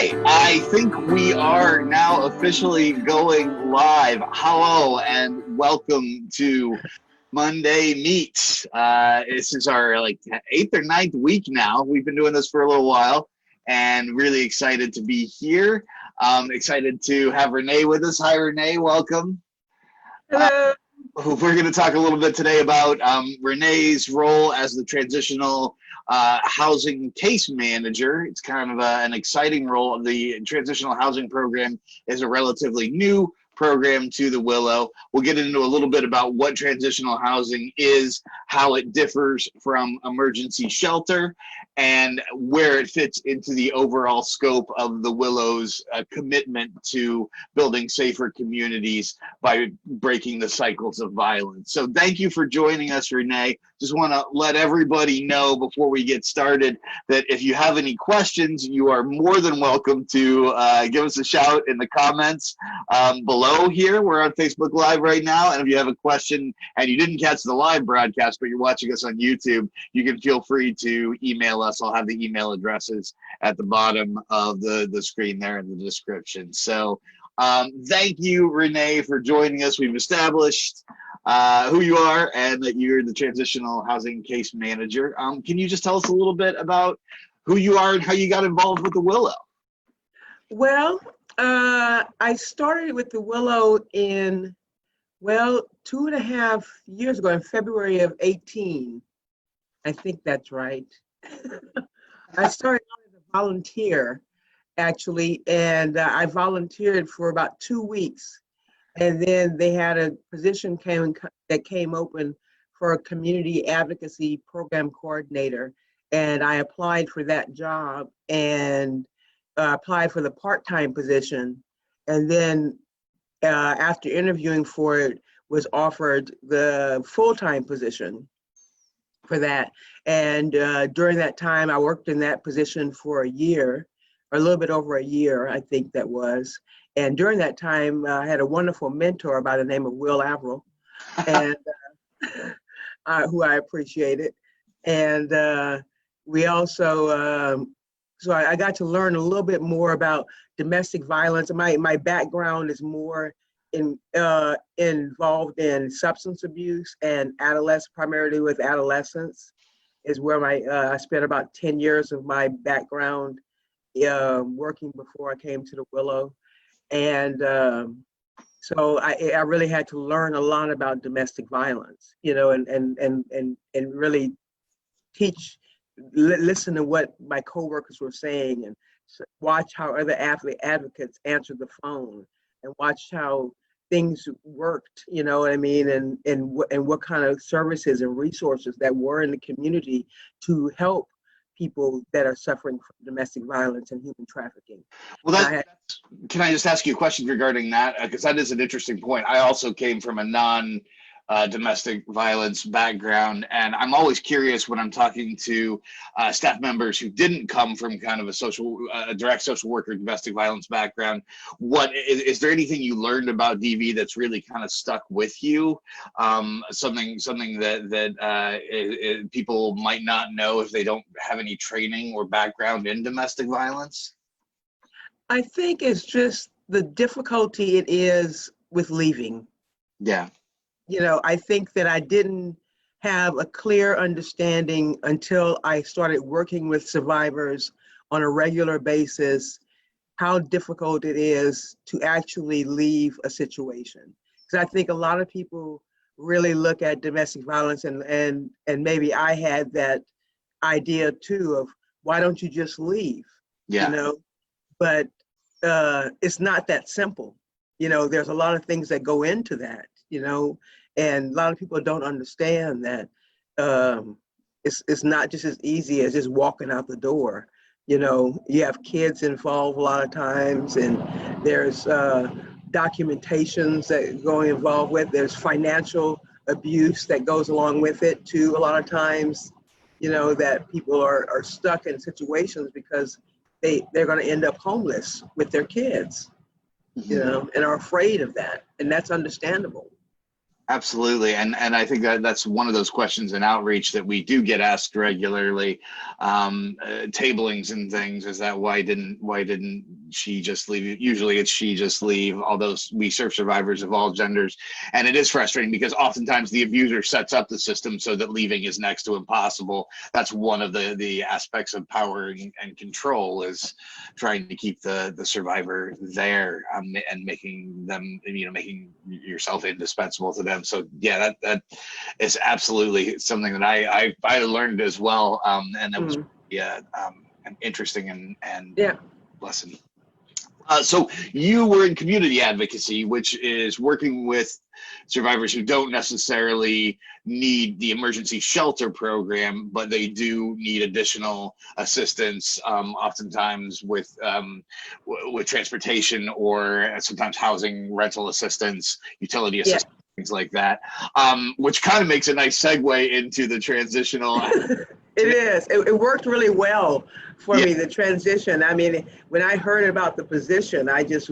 right, I think we are now officially going live. Hello and welcome to Monday Meets. This is our eighth or ninth week now. We've been doing this for a little while and really excited to be here. Excited to have Renee with us. Hi, Renee. Welcome. Hello. We're going to talk a little bit today about Renee's role as the Transitional Housing Case Manager. It's kind of an exciting role. The Transitional Housing Program is a relatively new program to the Willow. We'll get into a little bit about what transitional housing is, how it differs from emergency shelter, and where it fits into the overall scope of the Willow's commitment to building safer communities by breaking the cycles of violence. So thank you for joining us, Renee. Just want to let everybody know before we get started that if you have any questions, you are more than welcome to give us a shout in the comments below here. We're on Facebook Live right now, and if you have a question and you didn't catch the live broadcast, but you're watching us on YouTube, you can feel free to email us. I'll have the email addresses at the bottom of the screen there in the description. So thank you, Renee, for joining us. We've established who you are and that you're the Transitional Housing Case Manager. Can you just tell us a little bit about who you are and how you got involved with the Willow? Well, I started with the Willow in, 2.5 years ago, in February of 18. I think that's right. I started as a volunteer, actually, and I volunteered for about 2 weeks. And then they had a position that came open for a community advocacy program coordinator. And I applied for that job and applied for the part-time position. And then after interviewing for it, was offered the full-time position for that. And during that time, I worked in that position for a year, or a little bit over a year, I think that was. And during that time, I had a wonderful mentor by the name of Will Averill, and who I appreciated. And we also, so I got to learn a little bit more about domestic violence. My background is more involved in substance abuse and primarily with adolescents, is where I spent about 10 years of my background working before I came to the Willow. And so I really had to learn a lot about domestic violence, and really listen to what my coworkers were saying, and watch how other advocates answered the phone, and watch how things worked, you know what I mean, and what kind of services and resources that were in the community to help people that are suffering from domestic violence and human trafficking. Well, can I just ask you a question regarding that? Because that is an interesting point. I also came from a non-domestic violence background, and I'm always curious when I'm talking to staff members who didn't come from kind of a direct social worker domestic violence background. What is there anything you learned about DV that's really kind of stuck with you? Something that people might not know if they don't have any training or background in domestic violence? I think it's just the difficulty it is with leaving. Yeah. I think that I didn't have a clear understanding until I started working with survivors on a regular basis, how difficult it is to actually leave a situation. Because I think a lot of people really look at domestic violence, and maybe I had that idea too of, why don't you just leave? Yeah. But it's not that simple. There's a lot of things that go into that, and a lot of people don't understand that it's not just as easy as just walking out the door. You have kids involved a lot of times, and there's documentations that go involved with, there's financial abuse that goes along with it too. A lot of times, that people are stuck in situations because they're going to end up homeless with their kids, and are afraid of that. And that's understandable. Absolutely, and I think that that's one of those questions in outreach that we do get asked regularly. Tablings and things, is that why didn't she just leave? Usually it's she just leave, although we serve survivors of all genders, and it is frustrating because oftentimes the abuser sets up the system so that leaving is next to impossible. That's one of the aspects of power and control, is trying to keep the survivor there, and making them, making yourself indispensable to them. So yeah, that is absolutely something that I learned as well, and that was an interesting and Yeah. lesson. So you were in community advocacy, which is working with survivors who don't necessarily need the emergency shelter program, but they do need additional assistance, oftentimes with transportation, or sometimes housing, rental assistance, utility Yeah. assistance, things like that, which kind of makes a nice segue into the transitional. It is. It worked really well for Yeah. me, the transition. I mean, when I heard about the position, I just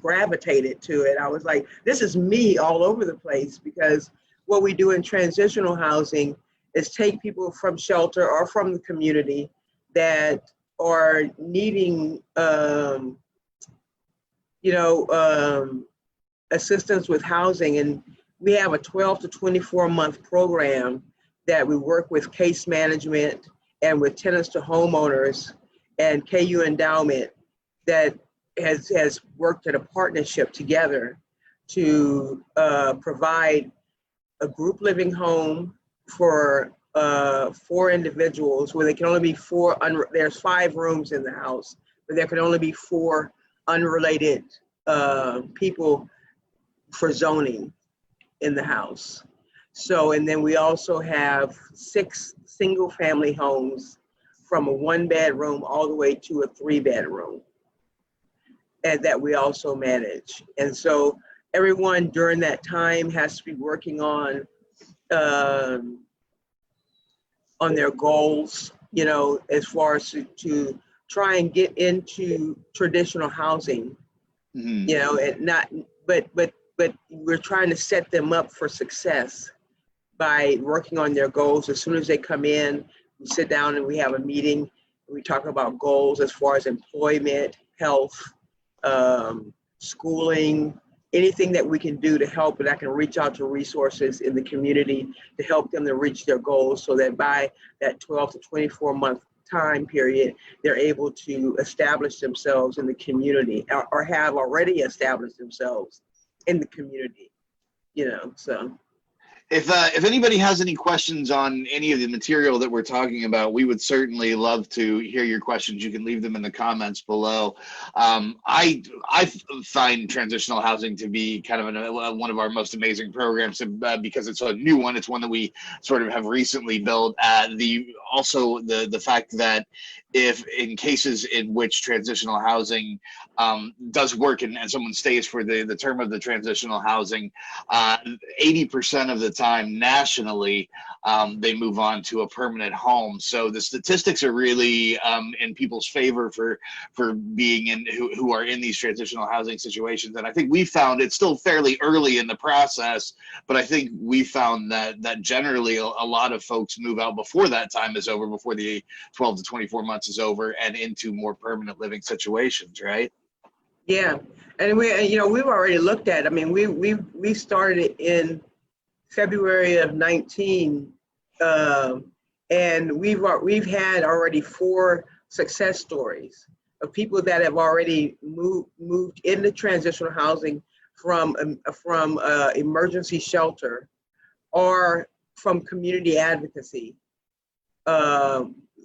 gravitated to it. I was like, this is me all over the place, because what we do in transitional housing is take people from shelter or from the community that are needing, assistance with housing. And we have a 12 to 24 month program that we work with case management and with tenants to homeowners and KU endowment, that has worked in a partnership together to provide a group living home for 4 individuals, where they can only be 4, there's 5 rooms in the house, but there can only be 4 unrelated people for zoning in the house. So, and then we also have 6 single family homes, from a 1-bedroom all the way to a 3-bedroom, and that we also manage. And so everyone during that time has to be working on their goals, as far as to try and get into traditional housing, and not, but we're trying to set them up for success by working on their goals. As soon as they come in, we sit down and we have a meeting, and we talk about goals as far as employment, health, schooling, anything that we can do to help. And I can reach out to resources in the community to help them to reach their goals, so that by that 12 to 24 month time period, they're able to establish themselves in the community, or have already established themselves in the community, so. If anybody has any questions on any of the material that we're talking about, we would certainly love to hear your questions. You can leave them in the comments below. I find transitional housing to be kind of one of our most amazing programs, because it's a new one. It's one that we sort of have recently built. Also the fact that, if in cases in which transitional housing does work, and someone stays for the term of the transitional housing, 80% of the time nationally, they move on to a permanent home. So the statistics are really in people's favor for being in, who are in these transitional housing situations. And I think we found it's still fairly early in the process, but I think we found that generally a lot of folks move out before that time is over, before the 12 to 24 months is over, and into more permanent living situations, right? Yeah, and we've already looked at. I mean, we started in February of 19, and we've had already 4 success stories of people that have already moved into transitional housing from emergency shelter, or from community advocacy.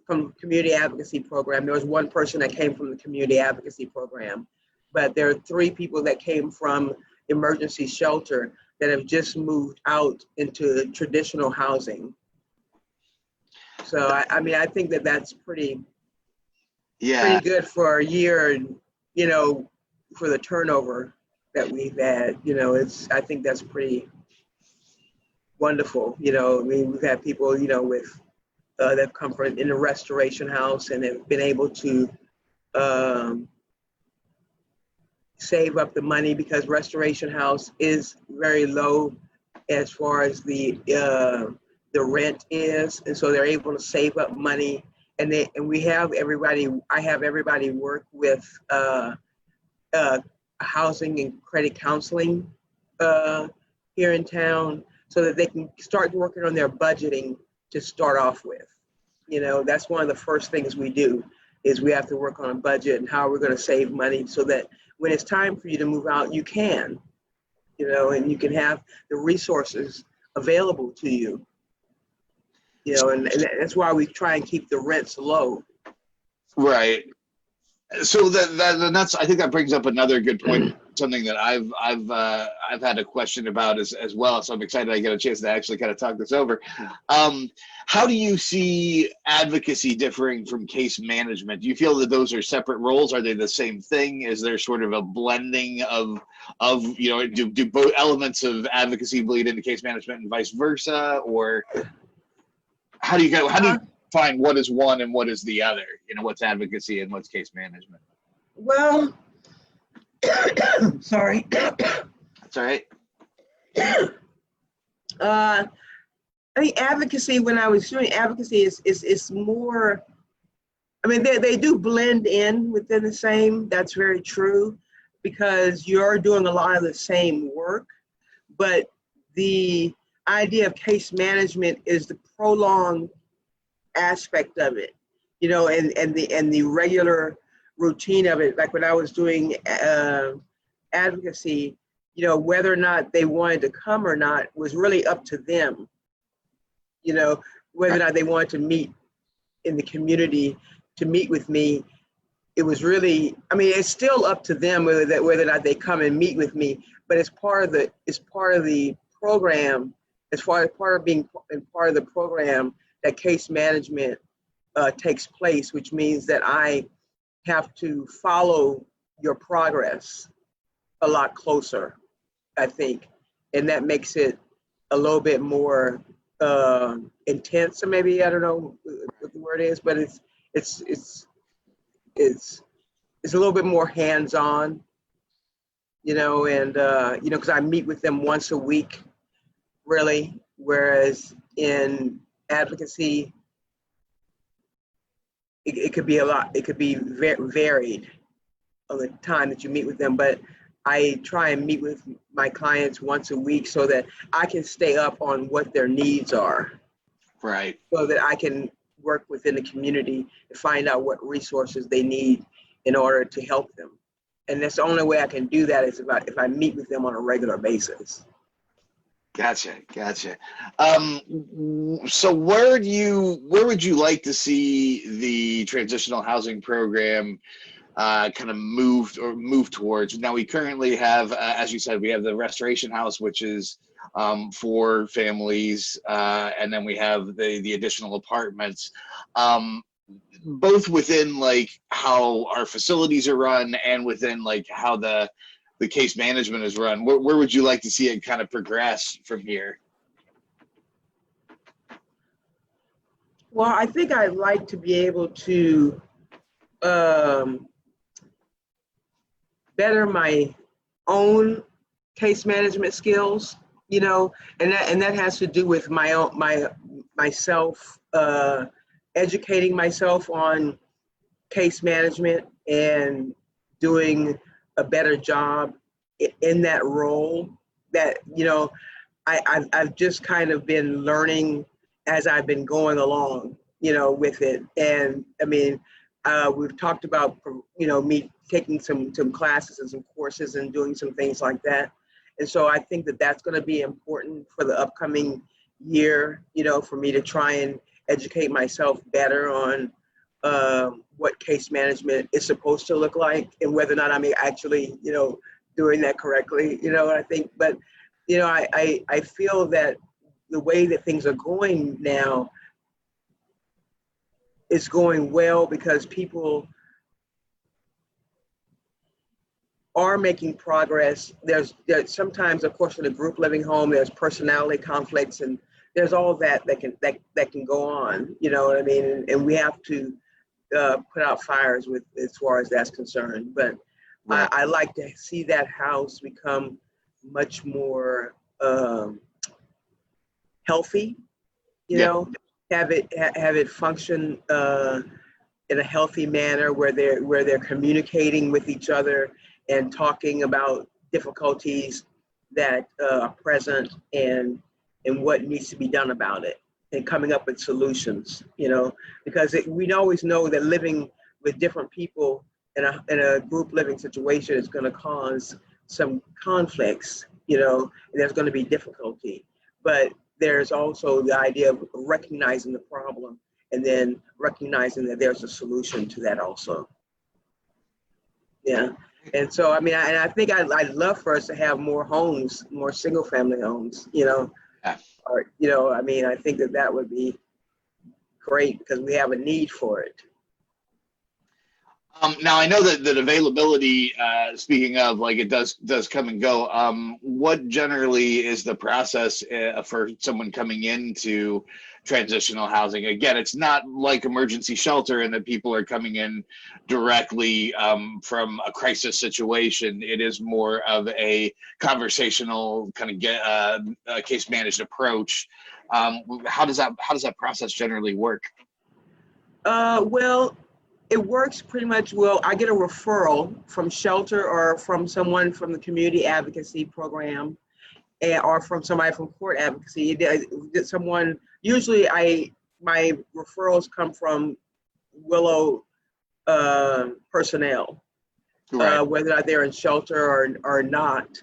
From community advocacy program. There was 1 person that came from the community advocacy program, but there are 3 people that came from emergency shelter that have just moved out into traditional housing. So I mean, I think that that's pretty good for a year, for the turnover that we've had. I think that's pretty wonderful. I mean, we've had people, with that come from in a restoration house, and have been able to save up the money, because restoration house is very low as far as the rent is, and so they're able to save up money. And we have everybody. I have everybody work with housing and credit counseling here in town, so that they can start working on their budgeting to start off with. You know, that's one of the first things we do, is we have to work on a budget and how we're going to save money, so that when it's time for you to move out, you can, you know, and you can have the resources available to you. You know, and that's why we try and keep the rents low. Right. So that's, I think that brings up another good point, something that I've had a question about as well. So I'm excited I get a chance to actually kind of talk this over. How do you see advocacy differing from case management? Do you feel that those are separate roles? Are they the same thing? Is there sort of a blending of you know, do both elements of advocacy bleed into case management and vice versa? Or how do you find what is one and what is the other? You know, what's advocacy and what's case management? Well, sorry. That's all right. I think advocacy, when I was doing advocacy, is more, I mean, they do blend in within the same, that's very true, because you're doing a lot of the same work, but the idea of case management is the prolonged aspect of it, you know, and the regular routine of it. Like when I was doing advocacy, you know, whether or not they wanted to come or not was really up to them. You know, whether or not they wanted to meet in the community, to meet with me, it was really, I mean, it's still up to them whether or not they come and meet with me, but it's part of the program, as far as part of being part of the program, that case management takes place, which means that I have to follow your progress a lot closer, I think. And that makes it a little bit more intense, or maybe, I don't know what the word is, but it's a little bit more hands-on, you know, and you know, because I meet with them once a week, really, whereas in advocacy, it could be a lot, it could be varied on the time that you meet with them, but I try and meet with my clients once a week so that I can stay up on what their needs are. Right. So that I can work within the community to find out what resources they need in order to help them. And that's the only way I can do that is if I meet with them on a regular basis. Gotcha. So where would you like to see the transitional housing program kind of move towards? Now, we currently have, as you said, we have the restoration house, which is for families, and then we have the additional apartments, both within like how our facilities are run and within like how the case management is run. Where would you like to see it kind of progress from here? Well, I think I'd like to be able to better my own case management skills, you know, and that has to do with myself educating myself on case management and doing a better job in that role. That, you know, I've just kind of been learning as I've been going along, you know, with it. And I mean, we've talked about, you know, me taking some classes and some courses and doing some things like that. And so I think that that's going to be important for the upcoming year, you know, for me to try and educate myself better on what case management is supposed to look like and whether or not I'm actually, you know, doing that correctly, you know. I think, but, you know, I feel that the way that things are going now is going well because people are making progress. There's sometimes, of course, in a group living home, there's personality conflicts and there's all that can go on, you know what I mean? And we have to put out fires with as far as that's concerned. But I like to see that house become much more healthy, you Yeah. know, have it function in a healthy manner where they're communicating with each other and talking about difficulties that are present and what needs to be done about it and coming up with solutions, you know, because we always know that living with different people in a group living situation is going to cause some conflicts, you know, and there's going to be difficulty. But there's also the idea of recognizing the problem and then recognizing that there's a solution to that also. Yeah. And so, I mean, I think I'd love for us to have more homes, more single family homes, you know, Yeah. or, you know, I mean, I think that would be great because we have a need for it. Now I know that availability, speaking of, like, it does come and go. What generally is the process for someone coming into transitional housing? Again, it's not like emergency shelter in that people are coming in directly from a crisis situation. It is more of a conversational kind of case managed approach. How does that process generally work? Well, it works pretty much well. I get a referral from shelter or from someone from the community advocacy program, or from somebody from court advocacy. Someone, usually my referrals come from Willow personnel, Right. whether they're in shelter or not.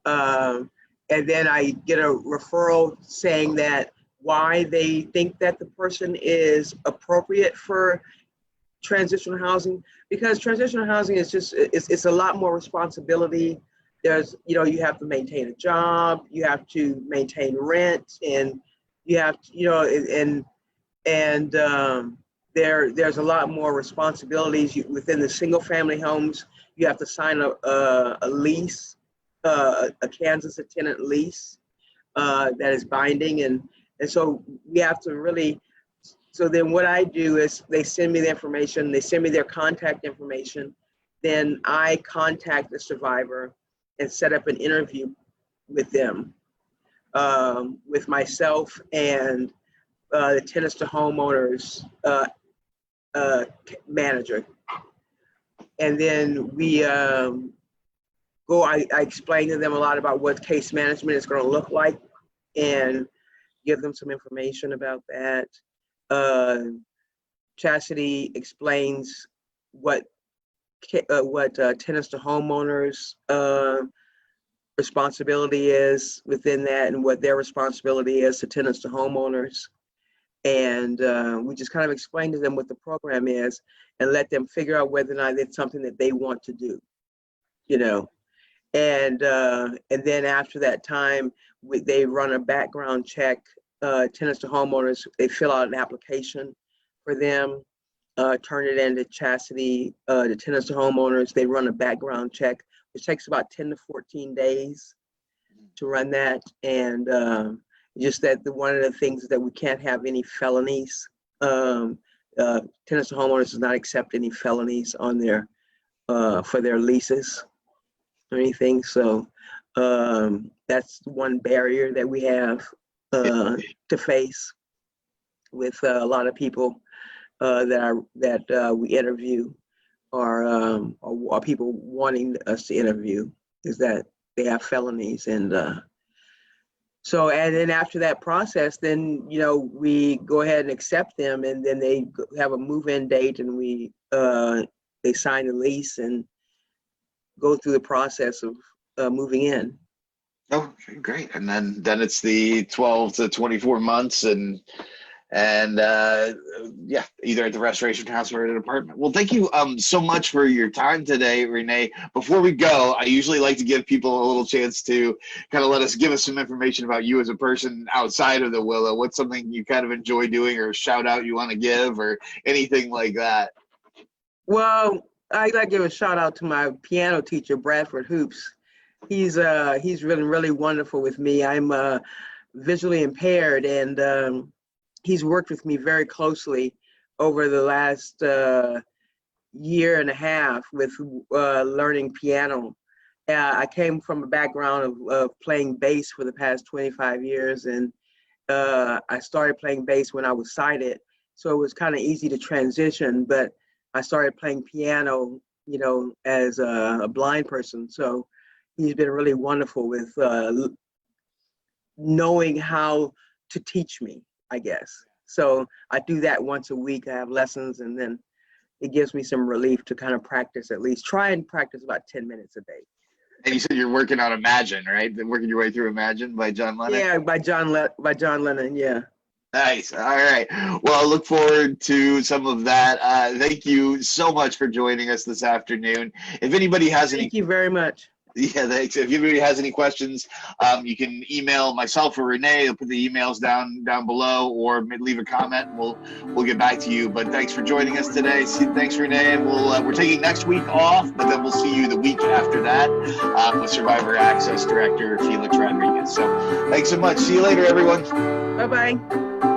And then I get a referral saying that why they think that the person is appropriate for transitional housing, because transitional housing is just, it's a lot more responsibility. There's, you know, you have to maintain a job, you have to maintain rent, and you have to, you know, and there's a lot more responsibilities within the single family homes. You have to sign a lease, a Kansas tenant lease that is binding, and so we have to really. So then what I do is they send me the information, they send me their contact information, then I contact the survivor and set up an interview with them, with myself and the tenants to homeowners manager. And then we I explain to them a lot about what case management is going to look like and give them some information about that. Chastity explains what tenants to homeowners responsibility is within that and what their responsibility is to tenants to homeowners. And we just kind of explain to them what the program is and let them figure out whether or not it's something that they want to do, you know. And then after that time, they run a background check. Tenants to homeowners, they fill out an application for them, turn it into Chastity. The tenants to homeowners, they run a background check, which takes about 10 to 14 days to run that. And just that one of the things is that we can't have any felonies. Tenants to homeowners does not accept any felonies on their for their leases or anything. So that's one barrier that we have to face with a lot of people that we interview, or people wanting us to interview, is that they have felonies. And so, and then after that process, then, you know, we go ahead and accept them, and then they have a move-in date, and they sign the lease and go through the process of moving in. Oh, great. And then it's the 12 to 24 months, and yeah, either at the restoration house or at an apartment. Well, thank you so much for your time today, Renee. Before we go, I usually like to give people a little chance to kind of give us some information about you as a person outside of the Willow. What's something you kind of enjoy doing, or a shout out you want to give, or anything like that? Well, I'd like to give a shout out to my piano teacher, Bradford Hoops. He's really, really wonderful with me. I'm visually impaired, and he's worked with me very closely over the last year and a half with learning piano. I came from a background of playing bass for the past 25 years, and I started playing bass when I was sighted, so it was kind of easy to transition. But I started playing piano, as a blind person. So he's been really wonderful with knowing how to teach me, I guess. So I do that once a week. I have lessons, and then it gives me some relief to kind of practice, at least try and practice about 10 minutes a day. And you said you're working on Imagine, right? Working your way through Imagine by John Lennon? Yeah, by John Lennon, yeah. Nice. All right. Well, I look forward to some of that. Thank you so much for joining us this afternoon. If anybody has any, Thank you very much. yeah, thanks. If anybody has any questions, you can email myself or Renee. I'll put the emails down below, or leave a comment. And we'll get back to you. But thanks for joining us today. Thanks, Renee. And we're taking next week off, but then we'll see you the week after that with Survivor Access Director Felix Rodriguez. So thanks so much. See you later, everyone. Bye-bye.